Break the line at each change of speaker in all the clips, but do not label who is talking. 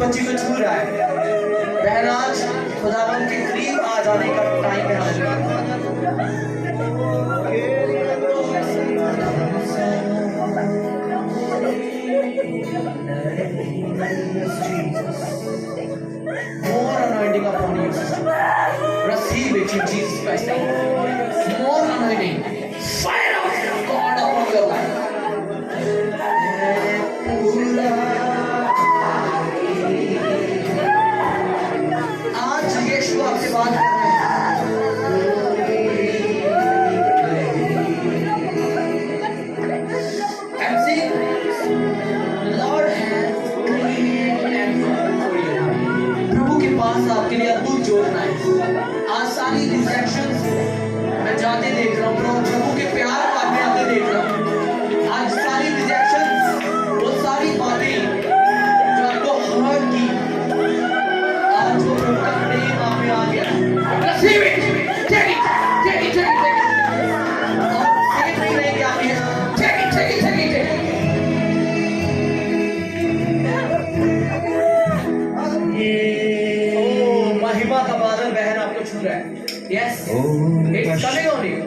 बच्ची को छू रहा है। बहन आज खुदावंद के करीब आ जाने का टाइम है। More anointing upon you. Receive it in Jesus Christ's name. More anointing. Fire of God upon your life. आज यीशु आपसे बात कर रहे हैं। MC, Lord has created an for you. प्रभु के पास आपके लिए अद्भुत योजना है। आज सारी डिस्ट्रैक्शंस मैं जाते देख रहा हूँ, प्रभु के प्यार को आपने आते देख रहा हूँ। आज सारी डिस्ट्रैक्शंस, वो सारी बातें जो आपको हर्ट की, आज वो प्रभु का प्रेम आप में आ गया। Receive it, take it, take it, take it, take it। आप सेफ नहीं रहेंगे आप ये। Take it, take it, take it, take it। ओ महिमा का बादल बहन आपको छू रहा है। Yes, it's coming on you।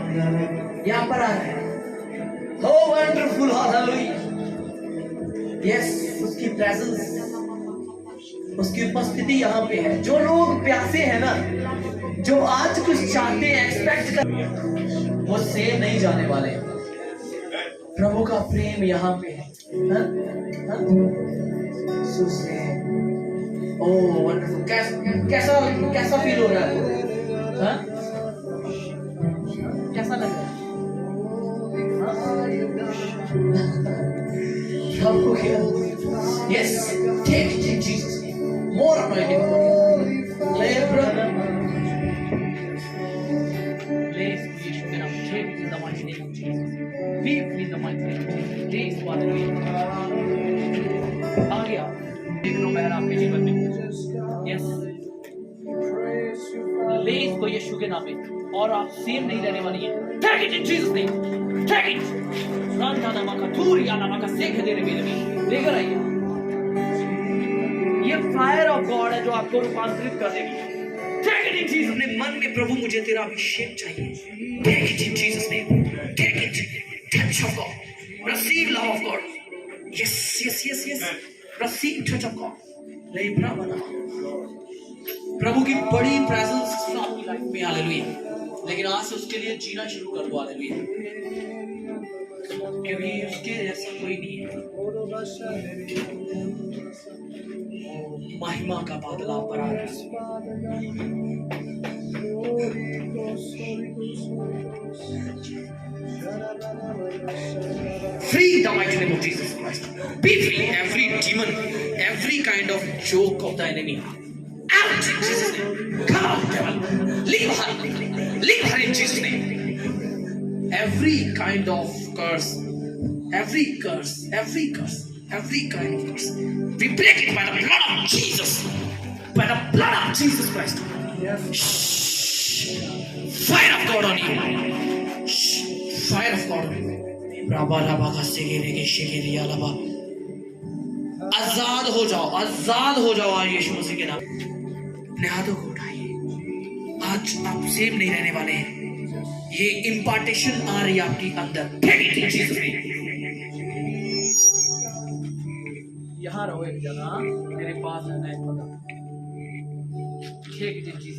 यहाँ पर आ रहा है। Oh wonderful, hallelujah। Yes, उसकी presence, उसकी उपस्थिति यहाँ पे है। जो लोग प्यासे हैं ना, जो आज कुछ चाहते हैं, एक्सपेक्ट कर, वो सेव नहीं जाने वाले। प्रभु का प्रेम यहाँ पे है। ओह वंडरफुल। कैसा कैसा फील हो रहा है? हाँ? कैसा लग रहा है? प्रभु के Yes, take it in Jesus' name. More anointing upon you. Lay brother.
Lay Yeshua के नाम में take in the mighty name of Jesus. Be in the mighty name of Jesus. Take Father आ गया। देख लो बहन आपके जीवन में। Yes. ले इसको यीशु के नाम में और आप सेम नहीं रहने वाली है। Take it in Jesus' name. Take it. Ranjha नामा का धूरी नामा का सेक दे रहे में लेकर आइए। ये फायर ऑफ गॉड है जो आपको रूपांतरित कर देगी। Take it in Jesus' name. मन में प्रभु मुझे तेरा अभिषेक चाहिए। Take it in Jesus' name. Take it. Touch of God. Receive love of God. Yes, yes, yes, yes. Receive touch of God. ले प्रभु की बड़ी प्रेजेंस आपकी लाइफ में, हालेलुया। लेकिन आज से उसके लिए जीना शुरू कर दो, हालेलुया, क्योंकि उसके जैसा कोई नहीं है। महिमा का बादल आप पर आ रहा है। Free the mighty name of Jesus Christ. Be free every demon, every kind of joke of the enemy. Out in Jesus' name. Come out, devil. Leave her. Leave her in Jesus' name. Every kind of curse, every curse, every curse, every kind of curse, we break it by the blood of Jesus. By the blood of Jesus Christ. Shh. Fire of God on you. Shh. Fire of God on you. राबा राबा का सेगेरे के शेगेरिया लाबा। आजाद हो जाओ, आजाद हो जाओ आज यीशु मसीह के नाम। अपने हाथों को उठाइए। आज आप सेम नहीं रहने वाले हैं। ये इम्पार्टेशन आ रही है आपकी अंदर। यहाँ रहो एक जगह, मेरे पास रहना है पता। ठीक है चीज़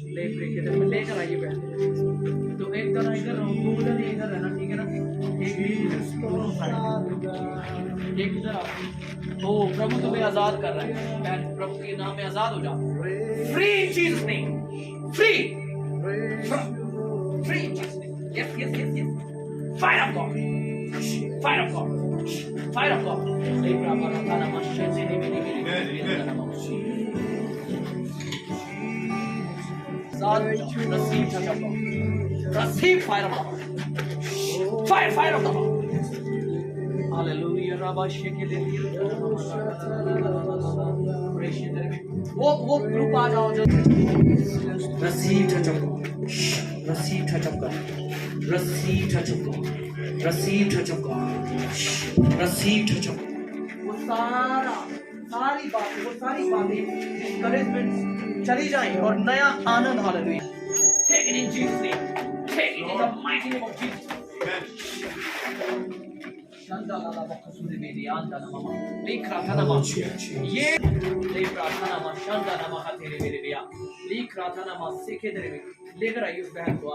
ले ब्रेक के तरफ लेकर आइए बहन। तो एक जना इधर रहो, दो जने इधर रहना, ठीक है ना? एक इधर आओ। तो प्रभु तुम्हें आजाद कर रहा है बहन। प्रभु के नाम में आजाद हो जाओ। फ्री चीज नहीं, फ्री फ्री चीज नहीं। Yes yes yes yes. Fire of God, fire of God, fire of God. ले प्रभु का नाम मशीन से नहीं मिलेगी। Receive touch of God. Receive fire of God. Fire, fire of God. Hallelujah. Rabba sheke de diya. वो group आ जाओ जो। Receive touch of God. Receive touch of God. Receive touch of God. Receive touch of God. Receive touch of God.
सारी बातें discouragement चली जाएं और नया आनंद hallelujah.
Take it in Jesus' name. Take it in the mighty name of Jesus. ये लेकर आइए उस बहन को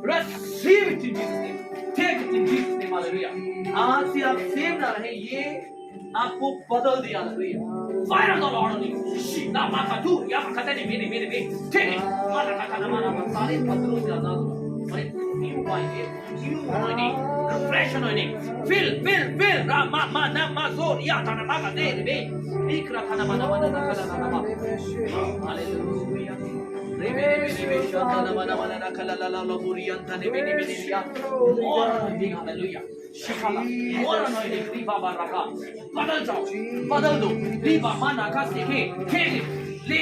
Receive it in Jesus' name. Take it in Jesus' name. Hallelujah.
आज से आप सेव ना रहे, ये आपको बदल दिया hallelujah.
Fire of the Lord on you. Shina makatu ya makatani mene. Take it. Mana kakana mana masale padru jana. New anointing, fresh anointing. Fill. Rama nama zor ya tana maga de. Nikra tana mana nakala nama. Hallelujah. More anointing, hallelujah. Shikala, more anointing, riba baraka. बदल दो रिबा माना का सीखे खेल ले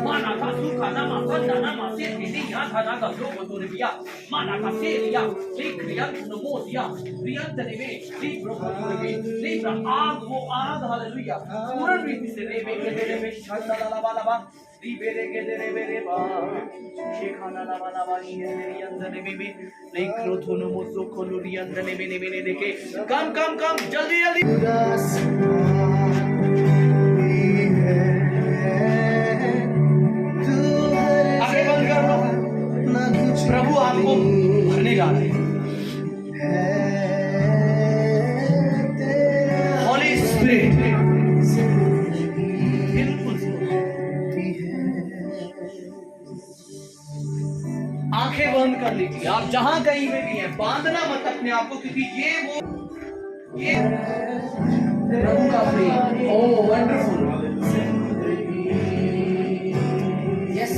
माना का सुखा नामा संदा नामा से नहीं यहाँ था ना का लोग तो रिया माना का से रिया लिख रिया नमो दिया रिया तने में लिख ब्रह्म तो लिख आग वो आग हालेलुया पूर्ण रीति से रे में शांता ला रिबेरे के रे बा शेखाना ला ये रिया तने में लिख रो थोनो मोसो खोलो रिया तने में देखे कम जल्दी आगे बंद कर लो। प्रभु आपको भरने जा रहे हैं। होली स्पिरिट बिल्कुल आंखें बंद कर लीजिए। आप जहां कहीं में भी हैं, बांधना मत अपने आप को, क्योंकि ये प्रभु का प्रेम। ओह वंडरफुल। यस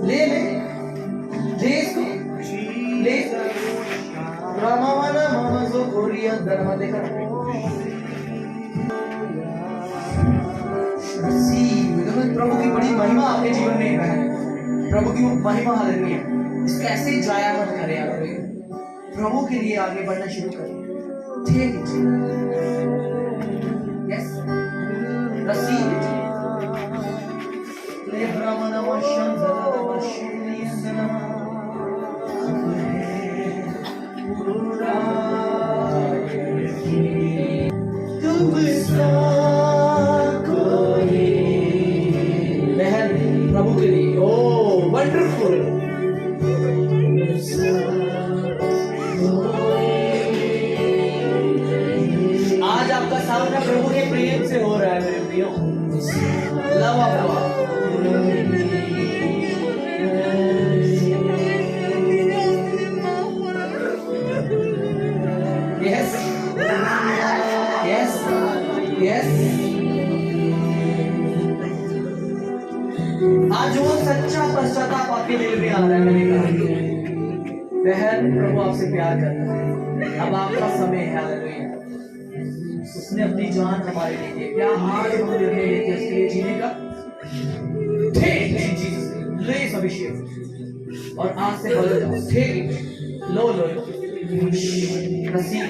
ले रामावाना मामजो कोरिया धर्मा देखा प्रभु की बड़ी महिमा आपके जीवन में है। प्रभु की महिमा हालेलुया। इसको ऐसे जाया मत करें यार, प्रभु के लिए आगे बढ़ना शुरू करें। ठीक है, यस receive it. ले ब्रह्मना वशं जला वशिनी सनमा पूरा तुम सा कोई बहन प्रभु के लिए। ओह वंडरफुल। आज आपका सामना प्रभु के प्रेम से हो रहा है मेरे प्रियो। Love of God. Yes yes yes. आज वो सच्चा पश्चाताप आपके दिल में आ रहा है। मैंने कहा बहन प्रभु आपसे प्यार करता है। अब आपका समय है हालेलुया। उसने अपनी जान हमारे लिए दी। क्या आज हम निर्णय लेते हैं उसके लिए जीने का? ठीक ले इस अभिषेक और आज से बदल जाओ। ठीक लो नसीब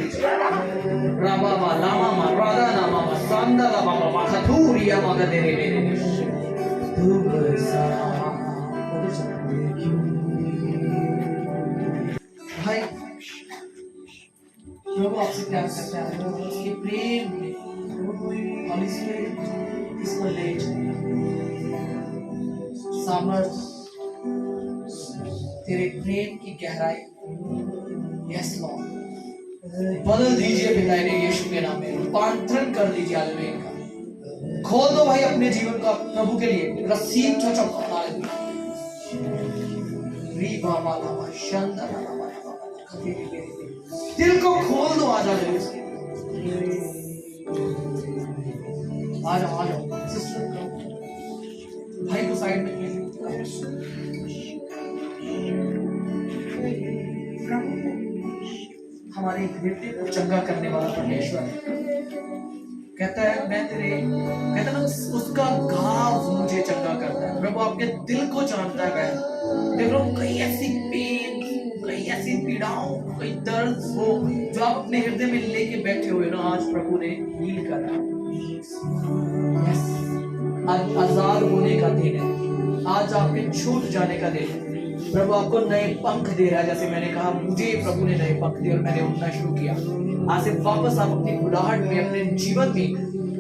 रामा मा लामा मा राधा नामा मा सांदा ला बाबा मा खतूरिया मा गदे रे मेरे तू बरसा भाई प्रभु आपसे प्यार करता है। उसके प्रेम में होली स्पिरिट इसको ले सामर्थ तेरे प्रेम की गहराई। यस लॉर्ड बदल दीजिए पिता ने यीशु के नाम में। रूपांतरण कर दीजिए हालेलुया का। खोल दो भाई अपने जीवन का प्रभु के लिए। रसीद चचो हालेलुया। रीबा माला मा शंदा ला मा दिल को खोल दो। आ जाओ सिस्टर भाई को साइड में हमारे हृदय को चंगा करने वाला परमेश्वर कहता है मैं तेरे कहता ना उसका घाव मुझे चंगा करता है। प्रभु आप
आपके दिल को जानता है। देख रहा हूँ कई ऐसी पेन, कई ऐसी पीड़ाओं, कई दर्द हो जो आप अपने हृदय में लेके बैठे हुए ना, आज प्रभु ने हील करा। यस, आज आजाद होने का दिन है, आज आपके छूट जाने का दिन है। प्रभु आपको नए पंख दे रहा है। जैसे मैंने कहा, मुझे प्रभु ने नए पंख दिए और मैंने उड़ना शुरू किया। आज से वापस आप अपनी बुढ़ाहट में, अपने जीवन में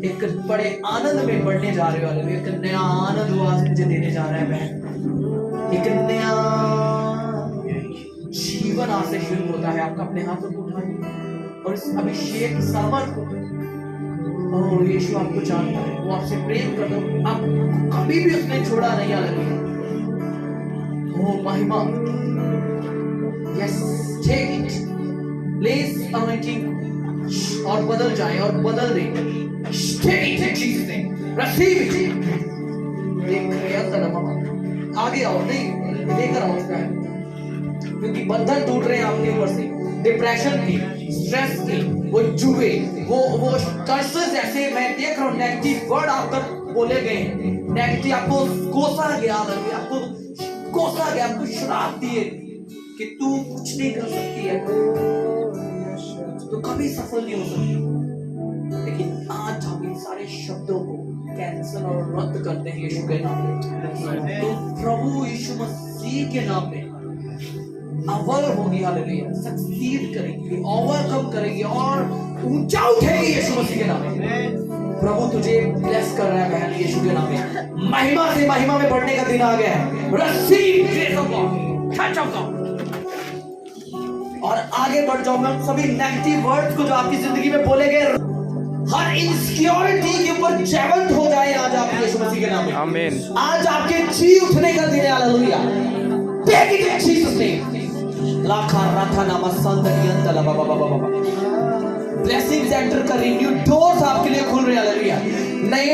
एक बड़े आनंद में बढ़ने जा रहे हो। एक नया आनंद वो आज मुझे देने जा रहा है बहन। एक नया जीवन आज से शुरू होता है आपका। अपने हाथों को उठाइए और इस अभिषेक सामर्थ को, और यीशु आपको जानता है, वो आपसे प्रेम करता है, आपको कभी भी उसने छोड़ा नहीं। हालेलुया, ओ महिमा। Yes, take it, please anointing और बदल जाए और बदल दे। Take it Jesus name, receive it. देख रहे हो, आगे आओ, नहीं लेकर आओ उसका, क्योंकि बंधन टूट रहे हैं आपके ऊपर से, डिप्रेशन की, स्ट्रेस की, वो जुए, वो कर्सेस, ऐसे मैं देख रहा हूँ नेगेटिव वर्ड आप तक बोले गए, नेगेटिव आपको कोसा गया, आपको कोसा गया, आपको श्राप दिए कि तू कुछ नहीं कर सकती है, तो कभी सफल नहीं हो सकती। लेकिन आज हम इन सारे शब्दों को कैंसल और रद्द करते हैं यीशु के नाम में। तो प्रभु यीशु मसीह के नाम में अव्वल होगी, हालेलुया, सक्सीड करेगी, ओवरकम करेगी और ऊंचा उठेगी यीशु मसीह के नाम में। प्रभु तुझे ब्लेस कर रहा है बहन यीशु के नाम में। महिमा से महिमा में बढ़ने का दिन आ गया है। Receive grace of God, touch of God, और आगे बढ़ जाओ। मैं सभी नेगेटिव वर्ड्स को जो आपकी जिंदगी में बोले गए, हर इनसिक्योरिटी के ऊपर जयवंत हो जाए आज आप यीशु मसीह के नाम में। आमीन। आज आपके जी उठने का दिन है, hallelujah. Take it in Jesus name. लाखा राथा नामा संदनी अंतला बाबा बाबा बाबा। ब्लेसिंग्स एंटर कर रही, न्यू डोर्स आपके लिए खुल रहे हैं, हालेलुया। नए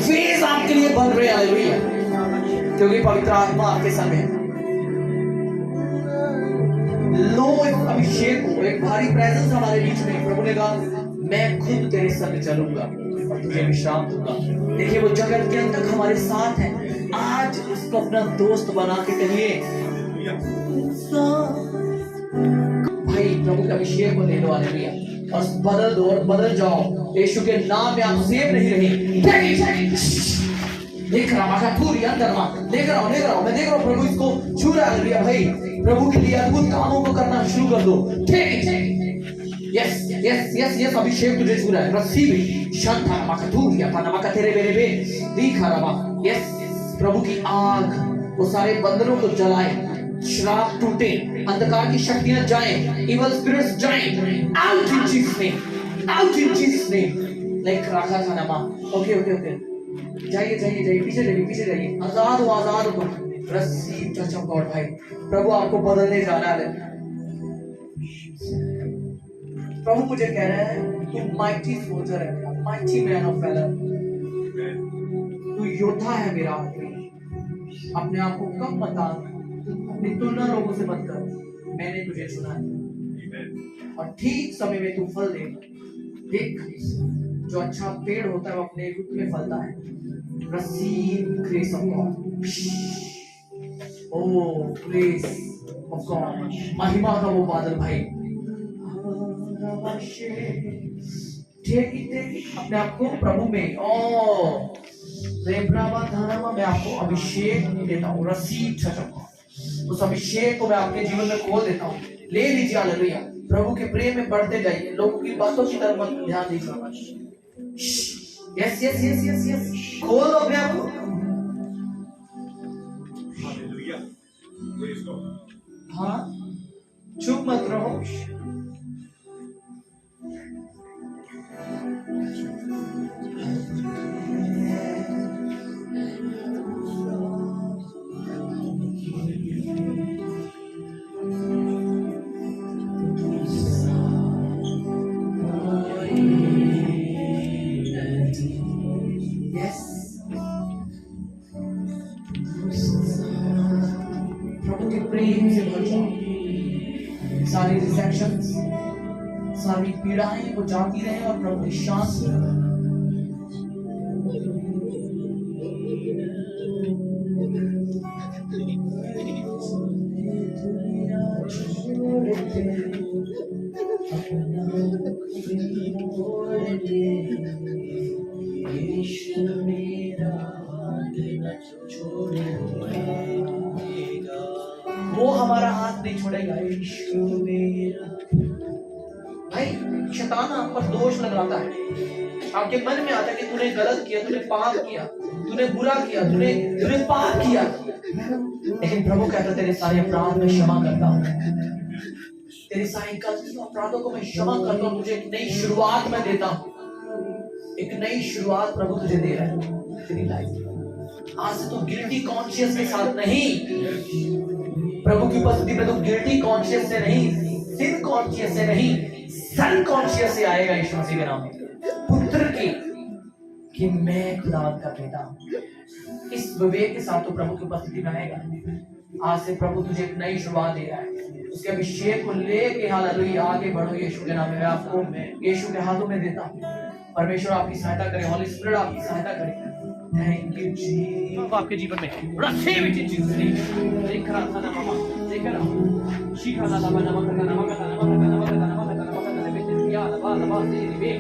फेज आपके लिए बन रहे हैं, हालेलुया, क्योंकि पवित्र आत्मा आपके संग है। लो इस अभिषेक को, एक भारी प्रेजेंस हमारे बीच में। प्रभु ने कहा मैं खुद तेरे संग चलूंगा और तुझे विश्राम दूंगा। देखिए वो जगत के अंत तक हमारे साथ है। आज उसको अपना दोस्त बना के कहिए, भाई प्रभु के अभिषेक को ले लो, हालेलुया, और बदल दो और बदल जाओ। यीशु के नाम में आप सेव नहीं रहे। देख रहा माशा पूरी अंदर मां, देख रहा हूं मैं देख रहा हूं प्रभु इसको छू रहा है, हालेलुया। भाई प्रभु के लिए अद्भुत कामों को करना शुरू कर दो। ठीक, यस यस यस यस, अभिषेक तुझे छू रहा है। Receive it. शांता माका दूरिया पाना माका तेरे मेरे बे दिखा रहा। यस, प्रभु की आग वो सारे बंधनों को जलाए, श्राप टूटे, अंधकार की शक्तियां जाएं, इवल स्पिरिट्स जाएं, out in Jesus name, out in Jesus name. Like राखा था नामा। ओके ओके ओके, जाइए जाइए जाइए, पीछे जाइए, आजाद हो। Receive touch of God. भाई प्रभु आपको बदलने जा रहा है। प्रभु मुझे कह रहा है तू माइटी सोल्जर है, माइटी मैन ऑफ वैलर, तू योद्धा है मेरा आदमी। अपने आप को कम मत आन, अपनी तुलना लोगों से मत कर। मैंने तुझे चुना है और ठीक समय में तू फल दे। देख, जो अच्छा पेड़ होता है वो अपने रूप में फलता है। Receive grace of God. Oh grace of God, महिमा का वो बादल। भाई अपने आप को प्रभु में, मैं आपको अभिषेक देता हूँ। Receive touch of God. उस अभिषेक को मैं आपके जीवन में खोल देता हूँ। ले लीजिए, हालेलुया। प्रभु के प्रेम में बढ़ते जाइए, लोगों की बातों की तरफ मत ध्यान दीजिए। Yes yes yes yes yes, खोल दो अपने आप को। हाँ, चुप मत रहो। सारी रिजेक्शंस, सारी पीड़ाएं वो जाती रहे और प्रभु की शांति। वो हमारा हाथ नहीं छोड़ेगा। यीशु मेरा। भाई शैतान आप पर दोष लगाता है, आपके मन में आता है कि तूने गलत किया, तूने पाप किया, तूने बुरा किया, तूने पाप किया। लेकिन प्रभु कहता है तेरे सारे अपराध में क्षमा करता हूँ, तेरी सारी गलतियों अपराधों को मैं क्षमा करता हूँ, तुझे एक नई शुरुआत में देता हूँ। एक नई शुरुआत प्रभु तुझे दे रहा है तेरी लाइफ। आज से तू गिल्टी कॉन्शियस के साथ नहीं, प्रभु की उपस्थिति में तू गिल्टी कॉन्शियस से नहीं, सिन कॉन्शियस से नहीं, सन कॉन्शियस से आएगा यीशु मसीह के नाम में, पुत्र की कि मैं खुदावंद का बेटा हूं। इस विवेक के साथ तो प्रभु की उपस्थिति में आएगा। आज से प्रभु तुझे एक नई शुरुआत दे रहा है, उसके अभिषेक को लेके हालेलुया आगे बढ़ो यीशु के नाम में। मैं आपको यीशु के हाथों में देता हूं। परमेश्वर आपकी सहायता करे, हॉली स्पिरिट आपकी सहायता करे। थैंक यू जी। आपके जीवन में बड़ा save it in Jesus name. देख रहा था ना मामा, देख रहा हूं शीखा ना लबा नमक का नमक का नमक का नमक का नमक का नमक का बेटे या लबा लबा से रिवे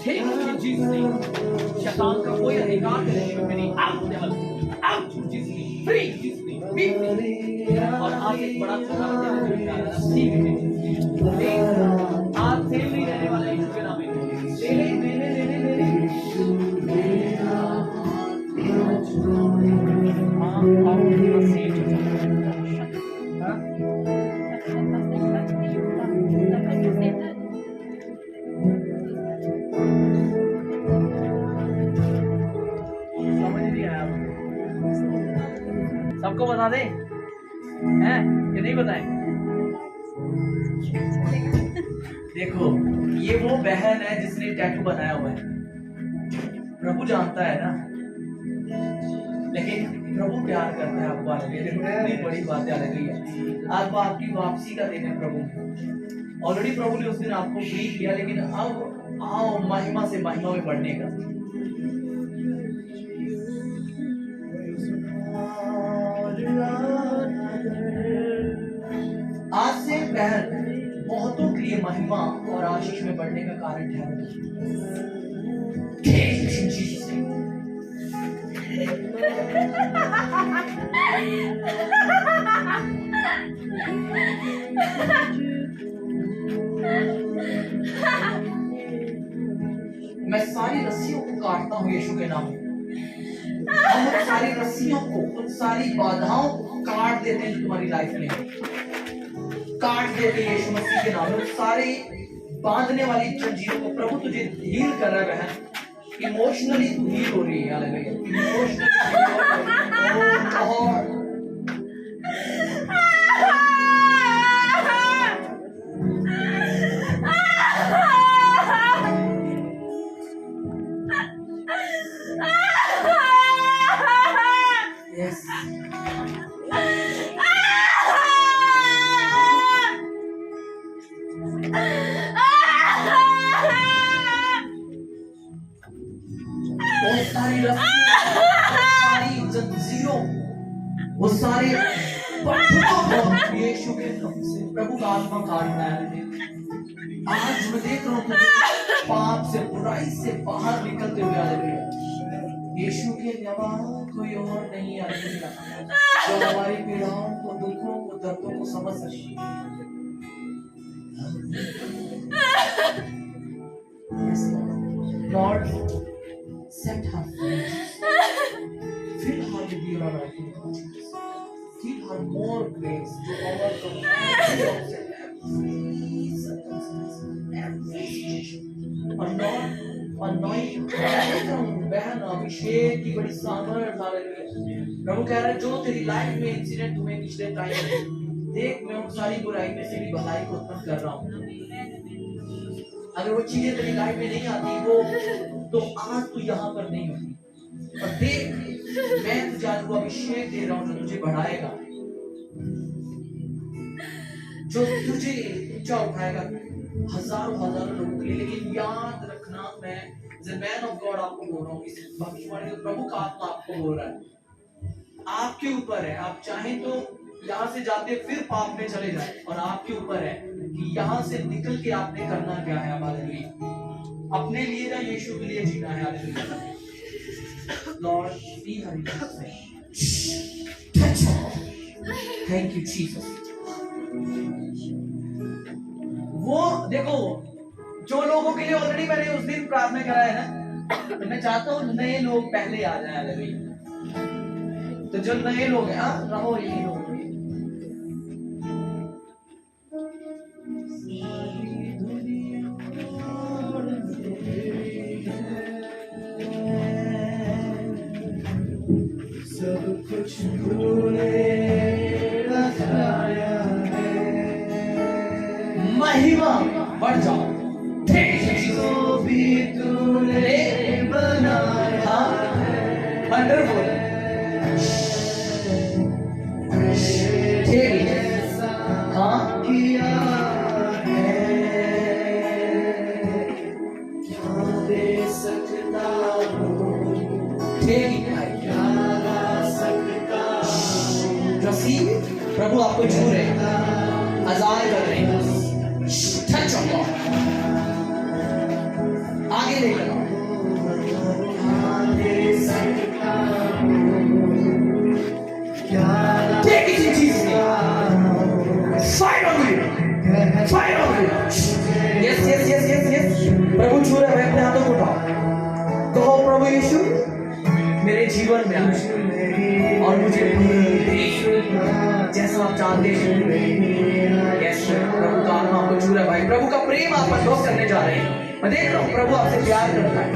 ठीक है जीसस नेम। शैतान का कोई अधिकार नहीं। Out devil, out Jesus name, free Jesus name, B free. और आज एक बड़ा खुदावंद देने जो निकाला है, save it in Jesus name. आज सेव नहीं रहने वाला यीशु के नाम में। सबको बता दे हैं कि नहीं बताएं? देखो ये वो बहन है जिसने टैटू बनाया हुआ है। प्रभु जानता है ना, लेकिन प्रभु प्यार करता है आपको। आगे देखो कितनी बड़ी बात आ रही है। आज आपकी वापसी का दिन है प्रभु। ऑलरेडी प्रभु ने उस दिन आपको फ्री किया, लेकिन अब आओ महिमा से महिमा में बढ़ने का। आज से बहन बहुतों के लिए महिमा और आशीष में बढ़ने का कारण ठहरेगी। मैं सारी रस्सियों को काटता हूँ यीशु के नाम में। हम उन सारी रस्सियों को, उन सारी बाधाओं को काट देते हैं जो तुम्हारी लाइफ में काट देते हैं यीशु मसीह के नाम में। सारे बांधने वाली जंजीरों को प्रभु तुझे हील कर रहा है बहन। इमोशनली तू हील हो रही है। हालेलुया। इमोशनली वो सारे यीशु के नाम से प्रभु का आत्मा काटना है। आज मैं देख रहा हूँ पाप से, बुराई से बाहर निकलते हुए। हालेलुया। यीशु के अलावा कोई और नहीं आएगा जो हमारी पीड़ाओं को, दुखों को, दर्दों को समझ सके। Lord, set her free. Fill her with your anointing, God. Give her more grace to overcome every obstacle, every circumstance, every situation. और Lord, anoint बहन अभिषेक की बड़ी सामर्थ। हालेलुया। प्रभु कह रहा है जो तेरी लाइफ में इंसिडेंट तुम्हें पिछले टाइम में देख, मैं उन सारी बुराई में से भी भलाई को उत्पन्न कर रहा हूँ। अगर वो चीजें तेरी लाइफ में नहीं आती वो, तो आज तू यहाँ पर नहीं होती। और देख मैं तुझे आज वो अभिषेक दे रहा हूँ जो तुझे बढ़ाएगा, जो तुझे ऊंचा उठाएगा हजारों हजारों लोगों के लिए। लेकिन याद रखना, मैं as a man of God आपको बोल रहा हूँ, इस भविष्यवाणी में प्रभु का आत्मा आपको बोल रहा है, आपके ऊपर है। आप चाहें तो यहाँ से जाते फिर पाप में चले जाए, और आपके ऊपर है कि यहाँ से निकल के आपने करना क्या है। हालेलुया। अपने लिए ना यीशु के लिए जीना है। Hallelujah. Lord, see her in Jesus' name. Touch her. Thank you, Jesus. वो देखो, जो लोगों के लिए ऑलरेडी मैंने उस दिन प्रार्थना करा है ना, तो मैं चाहता हूँ नए लोग पहले आ जाए। हालेलुया। तो जो नए लोग हैं, रहो ये लोग। सब कुछ तूने रचाया है, महिमा बढ़ जाओ। जो भी तूने बनाया है, वंडरफुल। ठीक है, हाँ किया है, क्या दे सकता हूँ। ठीक है, प्रभु आपको छू रहे हैं, आजाद कर रहे हैं। टच ऑन गॉड, आगे लेकर आओ। Take it in Jesus name. Fire on you, fire on you. Yes yes yes yes yes. प्रभु छू रहे हैं, अपने हाथों को उठाओ, कहो प्रभु यीशु मेरे जीवन में आए और मुझे जैसा आप चाहते हैं। यस प्रभु का आत्मा आपको छू रहा है भाई, प्रभु का प्रेम आप अनुभव करने जा रहे हैं। मैं देख रहा हूँ प्रभु आपसे प्यार करता है।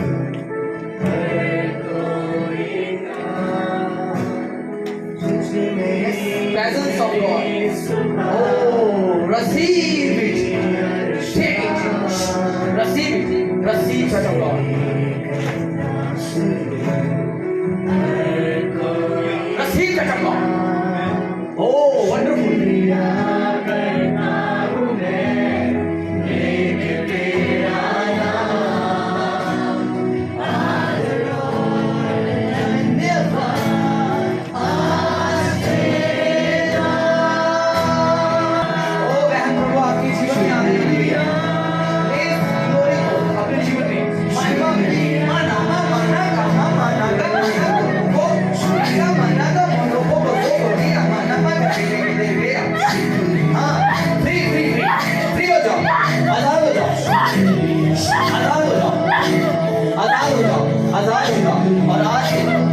Presence of God. Oh, receive it. Take it. Receive it. Receive such of God. Receive such of God. Oh, wonderful. और आज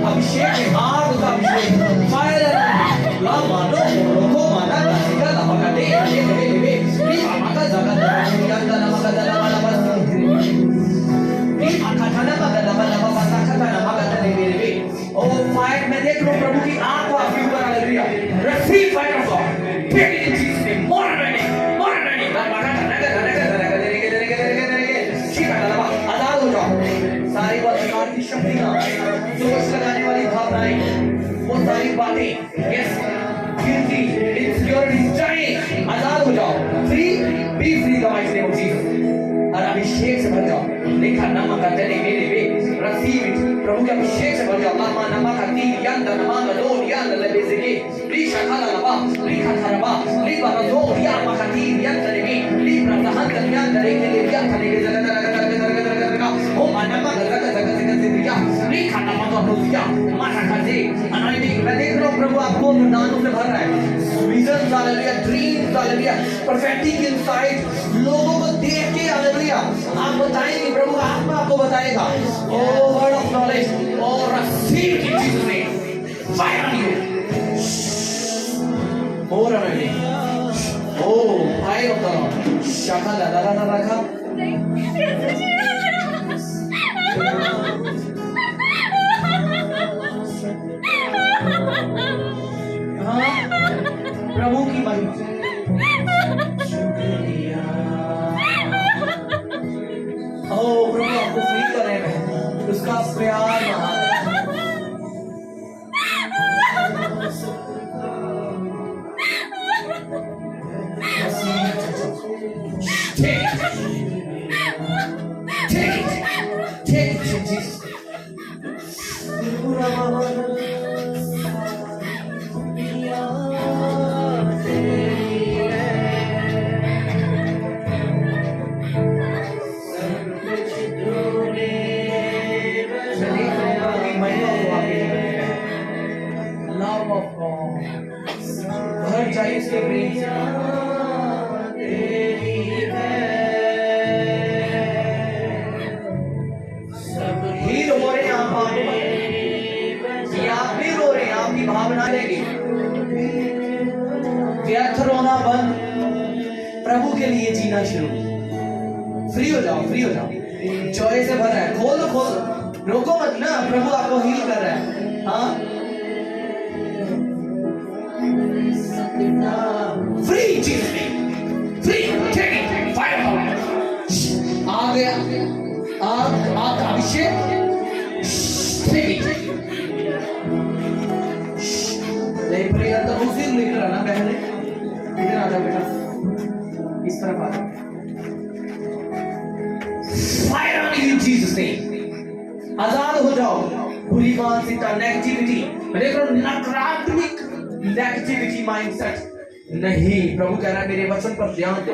अभिषेक के आग का अभिषेक फायर ला मानो रोको माना का लमका दे दे री आका जगत यंदा नमका दला वाला बस री आका थाना का दला वाला बस आका थाना मका दे दे ओ फायर में देख लो प्रभु की आग को आपके ऊपर आ रही है। Receive fire of God, take it in Jesus name. More ready मका थाना का आजाद हो जाओ। सारी बात की शक्तियां, जोश लगाने वाली भावनाएं, वो सारी बातें, यस गिल्टी इनसिक्योरिटी चाहिए, आजाद हो जाओ। Free, B free the mighty name of Jesus. और अभिषेक से भर जाओ। लिखा नमक का तेरे मेरे वे रसीव इट, प्रभु के अभिषेक से भर जाओ। लामा नमक का तीन यंदा नमागा दो यंदा लबे से ली शाखा लबा ली खरबा ली बाबा दो या मका तीन यंदा लेवी ली प्रधान कल्याण करे के लिए क्या करने के जगह ओ मानवा मैं देख रहा हूँ प्रभु आपको वरदानों से भर रहा है। Vision hallelujah, dreams hallelujah, prophetic insight लोगों को देख के हालेलुया आप बताएंगे, प्रभु का आत्मा आपको बताएगा। ओ वर्ड ऑफ नॉलेज और receive it in Jesus name. Fire on you, और ओ फायर ऑफ द लॉर्ड। शाखा ला ला ला रखा प्रभु की महिमा। ओ प्रभु आपको फ्री कर रहे हैं, उसका प्यार इसके प्रेम से तेरी है। सब ही रो रहे हैं आप भी रो रहे हैं, आपकी भावना रहेगी। व्यर्थ रोना बंद, प्रभु के लिए जीना शुरू। फ्री हो जाओ, फ्री हो जाओ, जॉय से भर रहा है। खोल दो, खोल दो, रोको मत ना, प्रभु आपको हील कर रहा है। हाँ, फ्री चीज में, फ्री टेक इट, फायर आ गया, आग का अभिषेक, टेक इट। नहीं प्रिया तो उसी लिख रहा ना पहले, इधर आ जाओ बेटा, इस तरफ आ जाओ। Fire on in Jesus name, आजाद हो जाओ बुरी मानसिकता, नेगेटिविटी, नकारात्मक नेगेटिविटी माइंडसेट नहीं। प्रभु कह रहा है मेरे वचन पर ध्यान दे,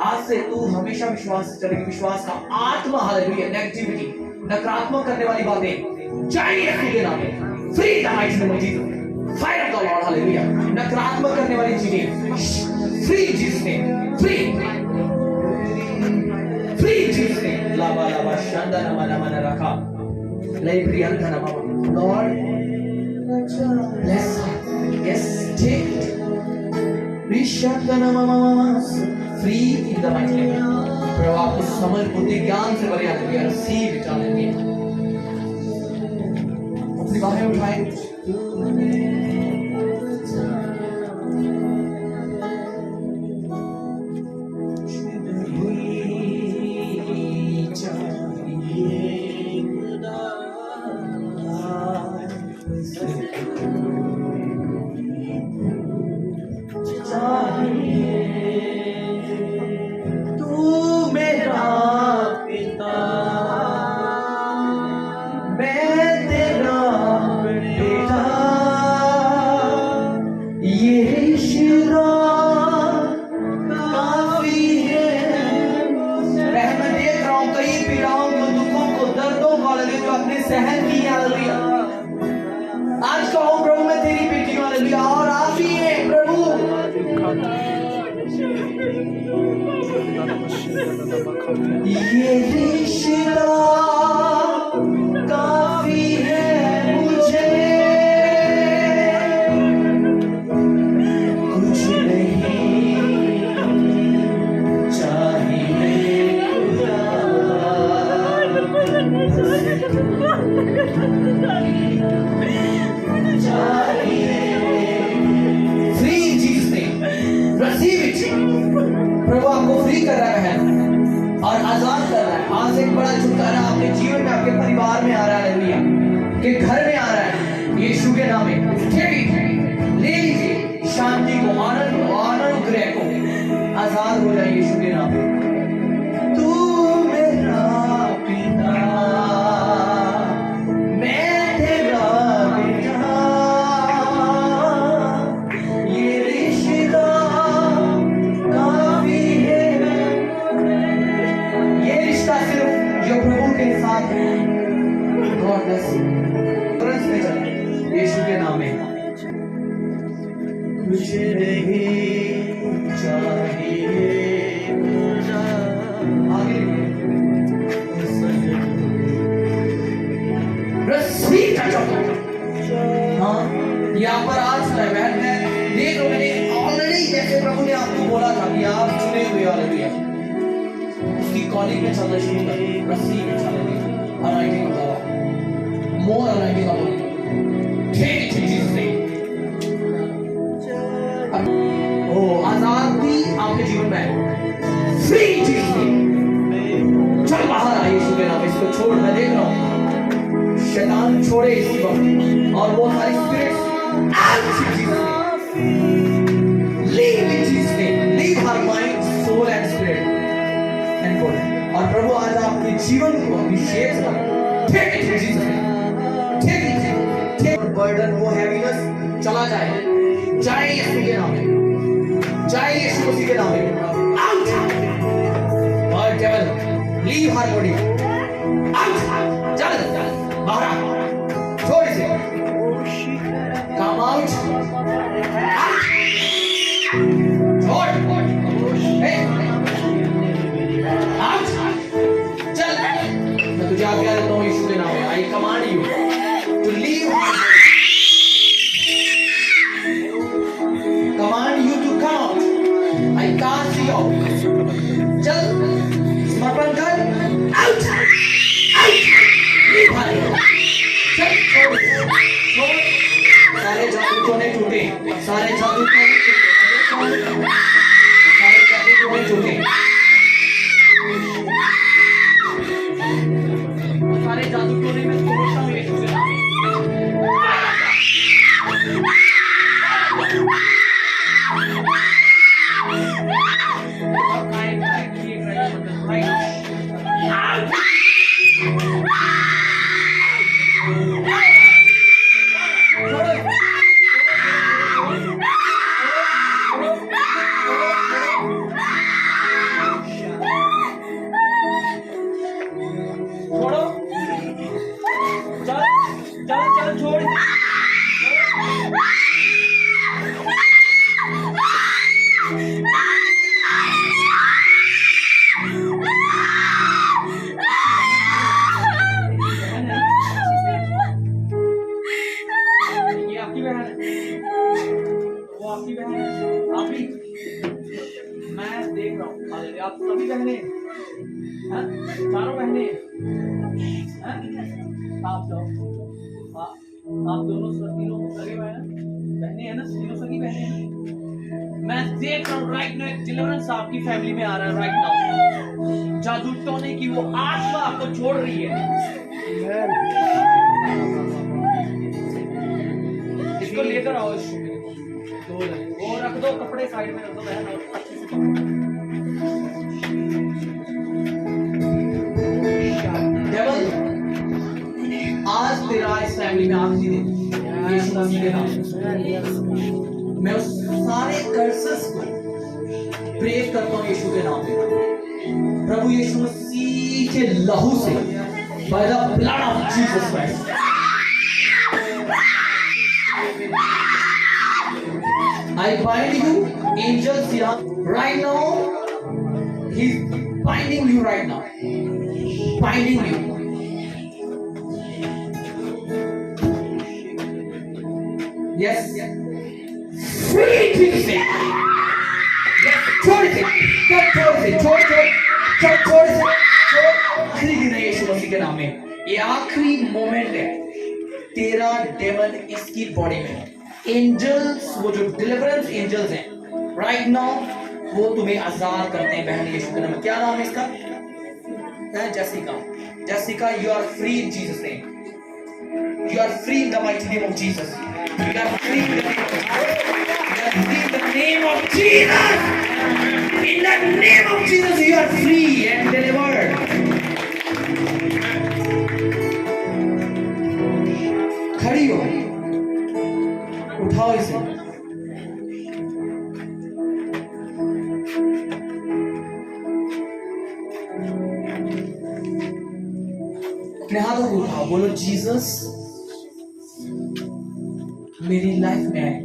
आज से तू हमेशा विश्वास से चलेगी। विश्वास का आत्मा, हालेलुया। नेगेटिविटी, नकारात्मक करने वाली बातें चाहिए यीशु के नाम में, free the might name of Jesus, fire of the Lord, hallelujah. नकारात्मक करने वाली चीजें free Jesus name, free free Jesus name. लाबा लाबा शांदा नमा नमा न रखा ले प्रियंका नमा Lord bless yes take free in the mighty name। प्रभु आपको समझ बुद्धि ज्ञान से भरे हालेलुया, receive it हालेलुया। अपनी बाहें उठाएं, सहन की हालेलुया। आज कहो प्रभु मैं तेरी बेटी हूं हालेलुया, और आप ही हैं प्रभु। ये रिश्ता काफी है मुझे, कुछ नहीं चाहिए free Jesus name, receive it. प्रभु आपको फ्री कर रहा है और आजाद कर रहा है। आज एक बड़ा छुटकारा आपके जीवन में, आपके परिवार में आ रहा है हालेलुया, के घर में आ रहा है यीशु के नाम में। ले लीजिए शांति को, आनंद को, अनुग्रह को, आजाद हो जाए यीशु के नाम में। तू मेरा पिता, मैं तेरा बेटा, ये रिश्ता काफी है। ये रिश्ता सिर्फ जो प्रभु के साथ है। God bless you. तुरंत में चल यीशु के नाम में। कुछ नहीं चाहिए आगे रस्सी का चौका। हाँ, यहाँ पर आज का बहन है, देख लो मैंने ऑलरेडी जैसे प्रभु ने आपको बोला था कि आप चुने हुए हालेलुया, उसकी कॉलिंग में चलना शुरू कर, रस्सी में चलने अनाइटिंग का मोर अनाइटिंग का ठीक चीज से ओ आजादी आपके जीवन में है, फ्री चीज से चल बाहर आइए यीशु के नाम। इसको छोड़, मैं देख रहा हूँ शैतान छोड़े इसी वक्त, और वो सारी spirits leave in Jesus name, leave her mind, soul and spirit and body. और प्रभु आज आपके जीवन को अभिषेक कर, take it in Jesus name, take it, take burden, वो हैवीनेस चला जाए, जाए यीशु के नाम में, जाए यीशु मसीह के नाम में। आउट, और devil leave her body, out, चल बाहर, छोड़ इसे, कम आउट, आउट। आज्ञा देता हूँ यीशु के नाम में। I command you to leave, command you to come out. I cast you out. चल समर्पण कर, आउट आउट, लीव भाई, चल छोड़ छोड़। सारे जादू टोने टूटे, सारे जादू टोने टूटे, सारे जादू टोने टूटे, सारे जादू टोने में तोड़ता हूँ यीशु के नाम में। छोड़ो, चल चल चल छोड़। ये आपकी बहन है, वो आपकी बहन है, आप भी, मैं देख रहा हूँ। हालेलुया, आप सभी बहने हैं, चारों बहने हैं। आप जाओ, आप दोनों तीनों सगे बहने हैं ना, तीनों सगी बहने हैं। मैं देख रहा हूँ राइट नाउ एक डिलीवरेंस आपकी फैमिली में आ रहा है राइट नाउ। जादू टोने की वो आत्मा आपको छोड़ रही है। इसको लेकर आओ, वो रख दो, कपड़े साइड में रख दो बहन। डेविल, आज तेरा इस फैमिली में आखिरी दिन यीशु मसीह के नाम में मैं उस सारे कर्सेस को ब्रेक करता हूँ यीशु के नाम में। प्रभु यीशु मसीह के लहू से, by the blood of Jesus Christ, I bind you, angels here right now. He's binding you right now, binding you. Yes, free Jesus name. Yes, छोड़ इसे, कब छोड़ इसे, छोड़ छोड़ छोड़ छोड़ इसे, छोड़। आखिरी दिन है यीशु मसीह के नाम में, ये आखिरी मोमेंट है। तेरा डेमन इसकी बॉडी में, एंजल्स, वो जो डिलीवरेंस एंजल्स हैं राइट नाउ, वो तुम्हें आजाद करते हैं बहन यीशु के नाम में। क्या नाम है इसका? Jessica. Jessica, you are free in Jesus name. You are free in the mighty name of Jesus. You are free in the name of Jesus. You are free in the name of Jesus. In the name of Jesus, you are free and delivered. खड़ी हो, उठाओ इसे। अपने हाथों को उठाओ, बोलो Jesus मेरी लाइफ में आए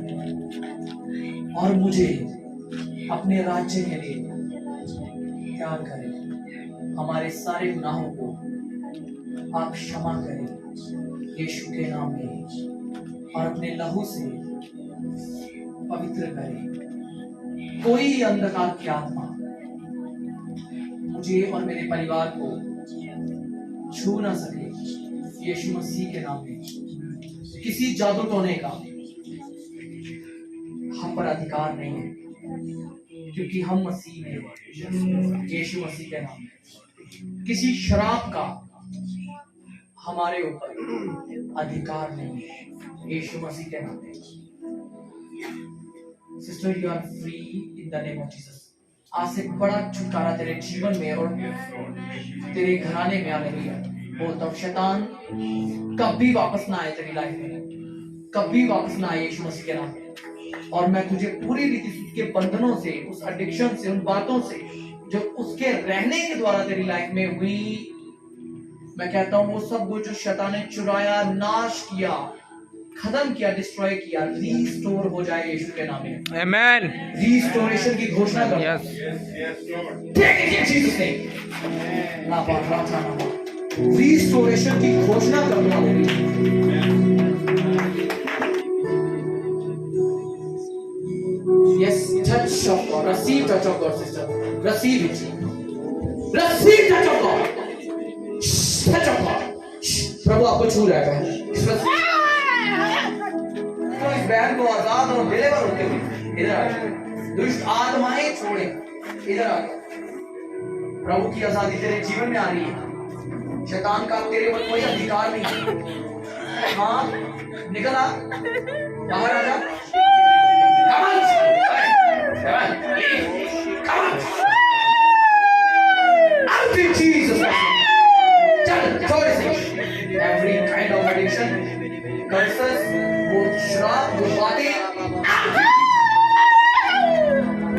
और मुझे अपने राज्य के लिए तैयार करें। हमारे सारे गुनाहों को आप क्षमा करें यीशु के नाम में, और अपने लहू से पवित्र करें। कोई अंधकार की आत्मा मुझे और मेरे परिवार को छू ना सके यीशु मसीह के नाम में। किसी जादू टोने का हम पर अधिकार नहीं है, क्योंकि हम मसीह में यीशु मसीह के नाम में। किसी शराब का हमारे ऊपर अधिकार नहीं है यीशु मसीह के नाम में। Sister, you are free in the name of Jesus. आज से बड़ा छुटकारा तेरे जीवन में और तेरे घराने में आने लगी है। बोलता हूँ शैतान कभी वापस ना आए तेरी लाइफ में, कभी वापस ना आए यीशु मसीह के नाम में। और मैं तुझे पूरी रीति से उसके बंधनों से, उस एडिक्शन से, उन बातों से जो उसके रहने के द्वारा तेरी लाइफ में हुई, मैं कहता हूँ वो सब वो जो शैतान ने चुराया, नाश किया, खत्म किया, डिस्ट्रॉय किया, रीस्टोर हो जाए यीशु के नाम में।
Amen.
रीस्टोरेशन की घोषणा करो।
Yes.
Take it in Jesus' name. Restoration की घोषणा करता हूं। Yes, touch of God. Receive touch of God, sister. Receive it. Receive touch of God. Touch of God. प्रभु आपको छू रहा है। तो इस बहन को आजाद और डिलीवर होते हुए इधर आ, दुष्ट आत्माएं छोड़े, इधर आ। प्रभु की आजादी तेरे जीवन में आ रही है। शैतान का तेरे पर कोई अधिकार नहीं। हाँ, निकल आ, बाहर आ जा। Come on, come on, come on. Out in Jesus' name. चल, छोड़ इसे। Every kind of addiction, curses, वो शराब, वो बातें,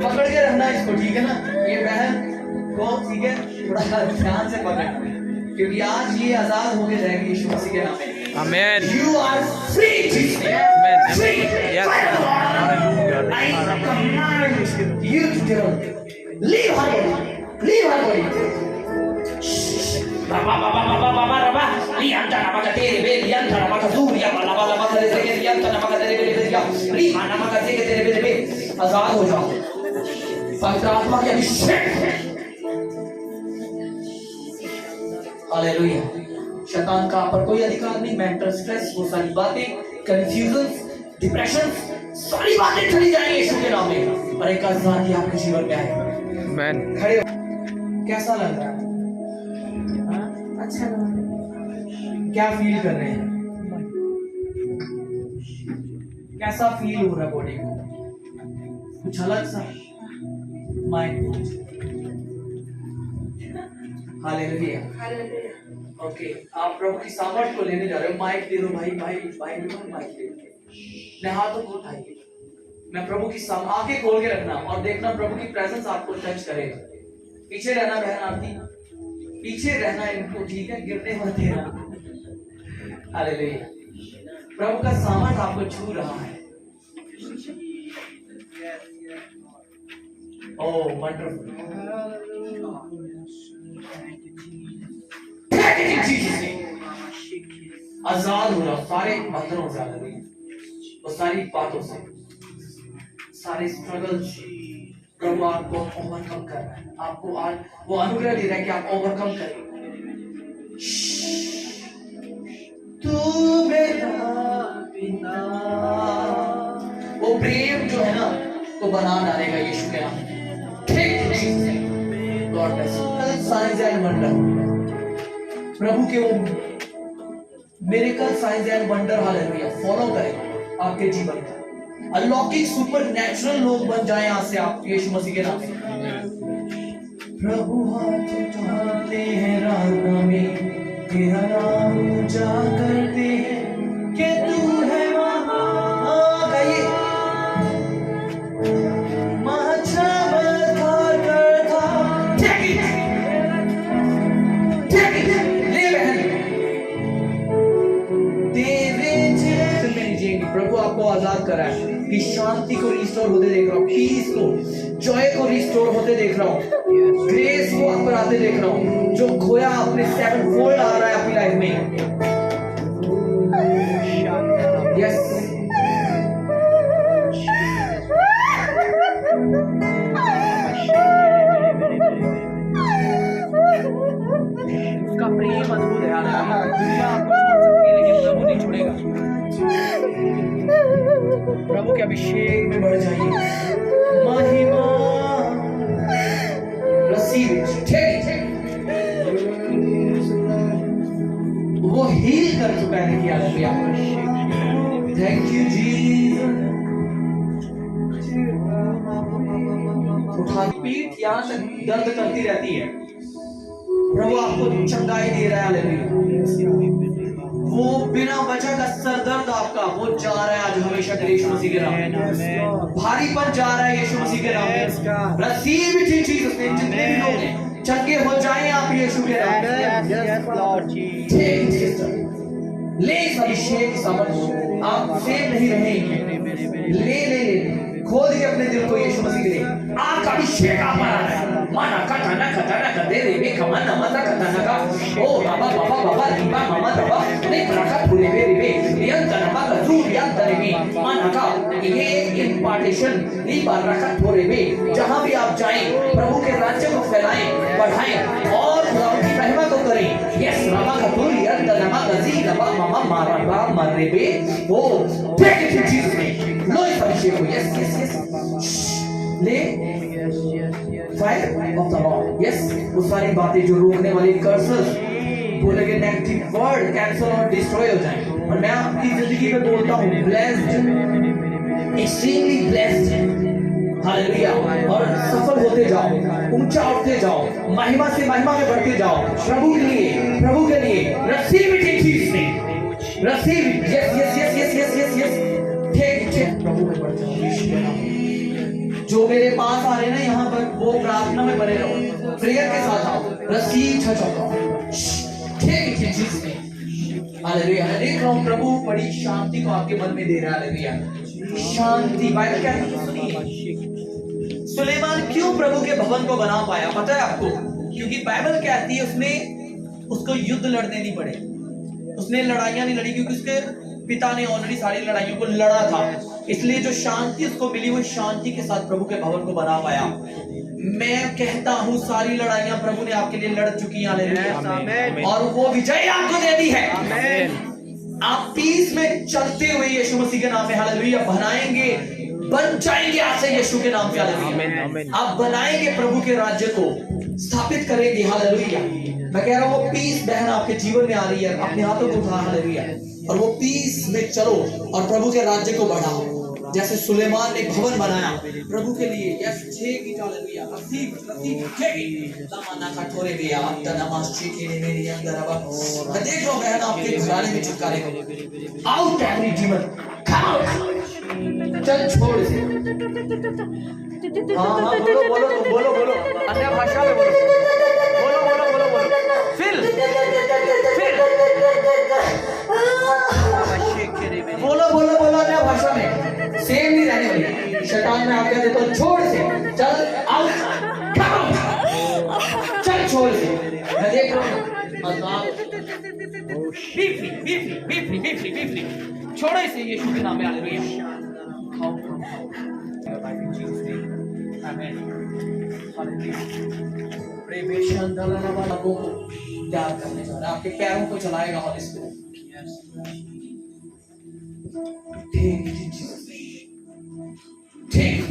पकड़ के रहना इसको, ठीक है ना? ये बहन को, ठीक है, थोड़ा ध्यान से पकड़, क्योंकि आज ये आजाद होके जाएगी यीशु मसीह के नाम में।
Amen.
You are free, Jesus.
Amen.
Free.
Yes.
I command you to leave her body. Leave her body. आजाद हो जाओ पवित्र आत्मा के अभिषेक। हालेलुया। शैतान का आप पर कोई अधिकार नहीं। मेंटल स्ट्रेस, वो सारी बातें, कंफ्यूजन, डिप्रेशन, सारी बातें चली जाएंगी यीशु के नाम में, और एक आजादी आपके जीवन में आएगी।
Amen.
खड़े हो। कैसा लग रहा है? अच्छा लग रहा है। क्या फील कर रहे हैं? कैसा फील हो रहा है बॉडी को? कुछ अलग सा माइंड। हालेलुया। ओके, आप प्रभु की सामर्थ को लेने जा रहे हो। माइक दे दो भाई, भाई भाई दो, माइक दे दो। मैं हाथों को उठाइए। मैं प्रभु की आंखें खोल के रखना और देखना प्रभु की प्रेजेंस आपको टच करेगा। पीछे रहना बहन आरती, पीछे रहना इनको, ठीक है? गिरने मत देना। हालेलुया। प्रभु का सामर्थ आपको छू रहा है। ओह वंडरफुल। आजाद हो रहा, सारे बंधनों से आजाद, वो सारी बातों से, सारे स्ट्रगल। प्रभु आपको ओवरकम कर रहा है। आपको आज वो अनुग्रह दे रहा है कि आप ओवरकम करें। तू मेरा पिता, वो प्रेम जो है ना, तो बना डालेगा यीशु के नाम। ठीक ठीक। God bless you. Signs and wonder, प्रभु के वो miracle, signs and wonder, hallelujah, follow करें आपके जीवन में। अलौकिक सुपर नेचुरल लोग बन जाएं आज से आप यीशु मसीह के नाम से। प्रभु हाथ उठाते हैं रात में, तेरा नाम ऊंचा करते हैं कि तू है वहां। गाइए। महाचमत्कार करता। Take it. Take it. ले बहन। तेरे जैसे में जिएंगे। प्रभु आपको आजाद करा है कि शांति को रिस्टोर होते देख रहा हूँ, पीस को, जॉय को रिस्टोर होते देख रहा हूँ, ग्रेस को आप पर आते देख रहा हूँ। जो खोया अपने 7 फोल्ड आ रहा है अपनी लाइफ में। यस। उसका प्रेम अद्भुत है। दुनिया आपको छोड़ सकती है लेकिन प्रभु नहीं छोड़ेगा। प्रभु के अभिषेक में बढ़ जाइए। महिमा receive it. वो हील कर चुका है। देखिए हालेलुया। Thank you Jesus. उठा पीठ यहाँ तक दर्द करती रहती है, प्रभु आपको चंगाई दे रहा है। हालेलुया। वो बिना वजह का सरदर्द आपका वो जा रहा है आज हमेशा के यीशु मसीह के नाम में। भारीपन जा रहा है यीशु मसीह के नाम में। receive it in Jesus name। जितने भी लोग हैं चंगे हो जाएं आप यीशु के नाम में। ले इस अभिषेक की सामर्थ, आप सेम नहीं रहेंगे। ले ले खोल दीजिए अपने दिल को यीशु मसीह के लिए। आपका अभिषेक आप पर आ रहा है। माना कथा ना कथा ना कथे रे रे कमा नमता कतना का ओ बाबा बाबा बाबा रीबा मामा रबा ने रखा पूरे रे रे नियन तनमा का जू या तरेबी माना का ये इंपार्टेशन रीबा रखा पूरे में जहां भी आप जाएं प्रभु के राज्य को फैलाएं बढ़ाएं और खुदा की महिमा को करें। यस रामा का पूरी या तनमा का जी रबा मामा मारा बा मरे बे वो take it in Jesus name लो इस अभिषेक को यस यस यस ले fire of the Lord yes वो सारी बातें जो रोकने वाली कर्सेस बोले गए नेगेटिव वर्ड कैंसल और डिस्ट्रॉय हो जाएं और मैं आपकी जिंदगी में बोलता हूं ब्लेस्ड एक्सट्रीमली ब्लेस्ड हालेलुया और सफल होते जाओ ऊंचा उठते जाओ महिमा से महिमा में बढ़ते जाओ प्रभु के लिए receive it in Jesus name receive it yes yes yes yes yes yes yes ठीक प्रभु में बढ़ जाओ। जो मेरे पास आ रहे ना यहाँ पर वो प्रार्थना में बने रहो प्रेयर के साथ आओ रसीद छचो ठीक है जीसस नेम हालेलुया। मैं देख रहा हूँ प्रभु बड़ी शांति को आपके मन में दे रहा है हालेलुया शांति। बाइबल कहती है सुनिए सुलेमान क्यों प्रभु के भवन को बना पाया पता है आपको क्योंकि बाइबल कहती है उसने उसको युद्ध लड़ने नहीं पड़े उसने लड़ाइयां नहीं लड़ी क्योंकि उसके पिता ने ऑलरेडी सारी लड़ाइयों को लड़ा था इसलिए जो शांति उसको मिली वो शांति के साथ प्रभु के भवन को बना पाया। मैं कहता हूँ सारी लड़ाइयां प्रभु ने आपके लिए लड़ चुकी हैं और वो विजय आपको दे दी है। आप पीस में चलते हुए यीशु मसीह के नाम में हालेलुया बनाएंगे बन जाएंगे आज से यीशु के नाम पे हालेलुया। आप बनाएंगे प्रभु के राज्य को स्थापित करेंगे हालेलुया। मैं कह रहा हूँ वो पीस बहन आपके जीवन में आ रही है अपने हाथों को उठा हालेलुया और वो पीस में चलो और प्रभु के राज्य को बढ़ाओ जैसे सुलेमान ने भवन बनाया प्रभु के लिए यस छे की हालेलुया रसीब छे की तमन्ना कठोरे दिया तनमाशी के ने मेरी अंदर अब मैं देख रहा हूं बहन आपके घराने में छुटकारे को out every demon come out चल छोड़ इसे हां बोलो अन्य भाषा में बोलो फिर बोलो अन्य भाषा में सेम नहीं रहने वाली शैतान में आप कहते तो छोड़ से चल आउट चल छोड़ से मैं देख रहा हूँ बी फ्री छोड़ो इसे यीशु के नाम में हालेलुया आमीन हालेलुया प्रेमेशन दलना वाला को प्यार करने जा रहा है आपके पैरों को चलाएगा हॉली स्पिरिट ठीक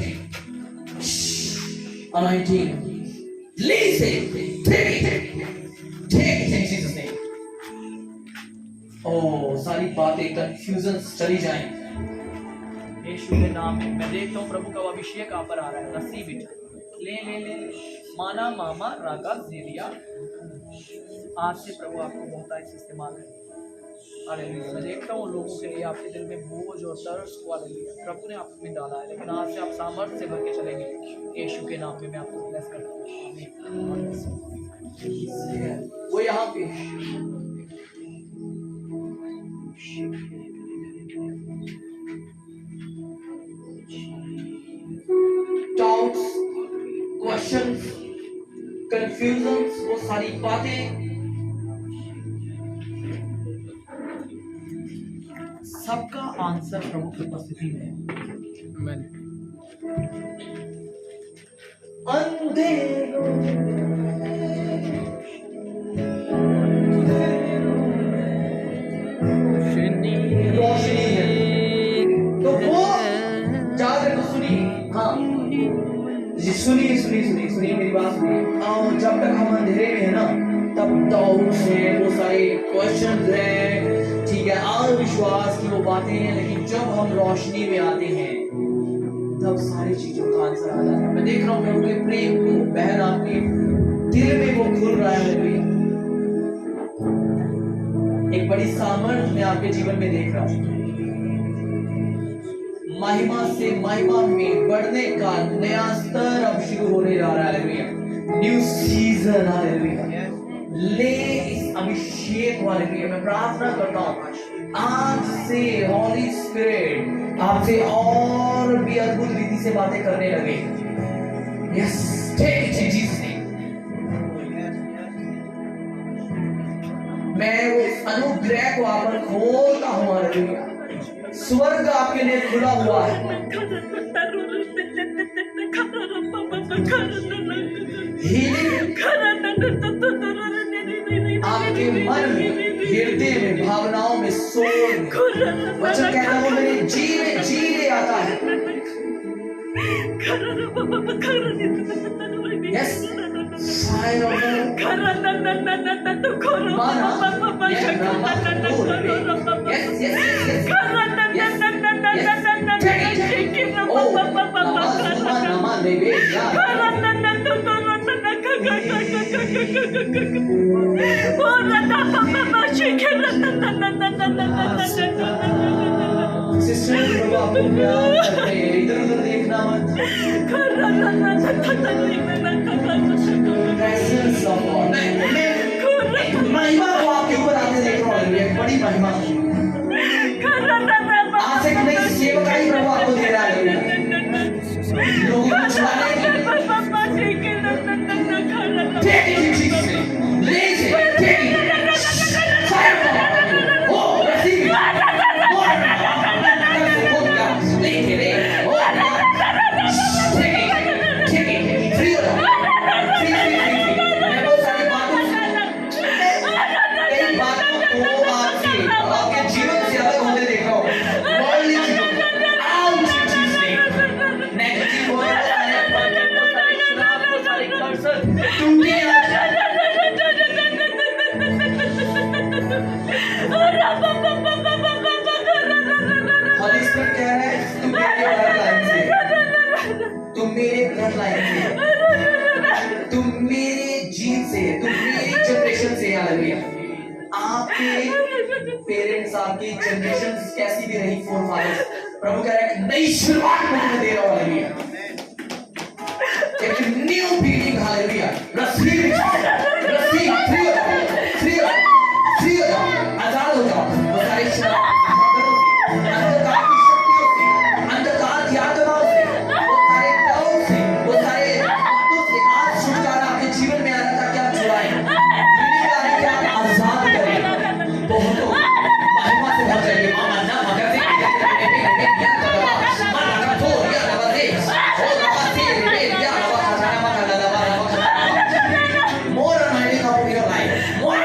anointing release it take Jesus name ओ सारी बातें कंफ्यूजन चली जाएं यीशु के नाम में। मैं देखता हूँ प्रभु का अभिषेक आप पर आ रहा है रिसीव इट ले माना मामा रागा जेलिया आज से प्रभु आपको बहुत अच्छे इस्तेमाल करें हालेलुया। मैं देखता हूँ लोगों के लिए आपके दिल में बोझ और दर्द को हालेलुया प्रभु ने आप में डाला है लेकिन आज से आप सामर्थ्य से भर के चलेंगे यीशु के नाम में मैं आपको ब्लेस करता हूँ। वो यहाँ पे डाउट्स क्वेश्चंस कंफ्यूजन्स वो सारी बातें सबका आंसर प्रभु की उपस्थिति में अंधेरों रोशनी है तो वो जाकर तो सुनिए हाँ सुनिए मेरी बात सुनिए और जब तक हम अंधेरे में है ना तब डाउट्स हैं वो सारे क्वेश्चंस हैं ठीक है अविश्वास की वो बातें हैं लेकिन जब हम रोशनी में आते हैं तब सारी चीजों का आंसर आ जाता है। मैं देख रहा हूँ प्रभु के प्रेम को बहन आपके दिल में वो खुल रहा है भैया एक बड़ी सामर्थ मैं आपके जीवन में देख रहा हूँ महिमा से महिमा में बढ़ने का नया स्तर अब शुरू होने जा रहा है न्यू सीजन हालेलुया ले इस अभिषेक वाले मैं प्रार्थना करता हूँ आज से हॉली स्पिरिट आपसे और भी अद्भुत रीति से बातें करने लगे yes take it in Jesus name अनुग्रह को आप पर खोलता हूँ। हालेलुया। स्वर्ग आपके लिए खुला हुआ है। हीलिंग आपके मन में, हृदय में, भावनाओं में, सोल में। वचन कहता है वो मेरे जी ले आता है। Yes, fire of God. Mana, yes, Rama, yes, yes, yes, yes, yes, yes. Take it. Oh, Nama, baby, yeah. Sister प्रभु आपको प्यार करते हैं, इधर उधर देखना मत। Presence of God. मैं एक महिमा को आपके ऊपर आते देख रहा हूँ, एक बड़ी महिमा। आज एक नई सेवकाई प्रभु आपको दे रहा है, लोगों को छुड़ाने की। Take it in Jesus' name. Raise it. Take it. Fire from God. Oh, receive it. Oh, take it. Oh, take it. Take it. Free हो जाओ। Free। मैं बहुत सारी बातों से, कई बातों को आपके जीवन से अलग होते देख रहा हूँ। Worldly चीजों को out in Jesus' name. Negative हो रहा है, टूटे Holy Spirit कह रहा है तुम मेरे ब्लड लाइन से, तुम मेरे जीन से, तुम मेरी जनरेशन से। हालेलुया। आपके पेरेंट्स, आपकी जनरेशन कैसी भी रही, फोरफादर्स, प्रभु कह रहा है नई शुरुआत मैं तुम्हें दे रहा हूँ। हालेलुया। एक new beginning. Hallelujah. receive it, receive, free हो जाओ, आजाद हो जाओ। वो सारी शराब, अंधकार की शक्तियों से, अंधकार की आत्माओं से, वो सारे डरों से, वो सारे बातों से आज छुटकारा आपके जीवन में आ रहा था कि आप छुड़ाएं, healing आ रही है कि आप आजाद करें। बहुतों महिमा से भर जाइए। मामा ना मगर से more anointing upon your life. More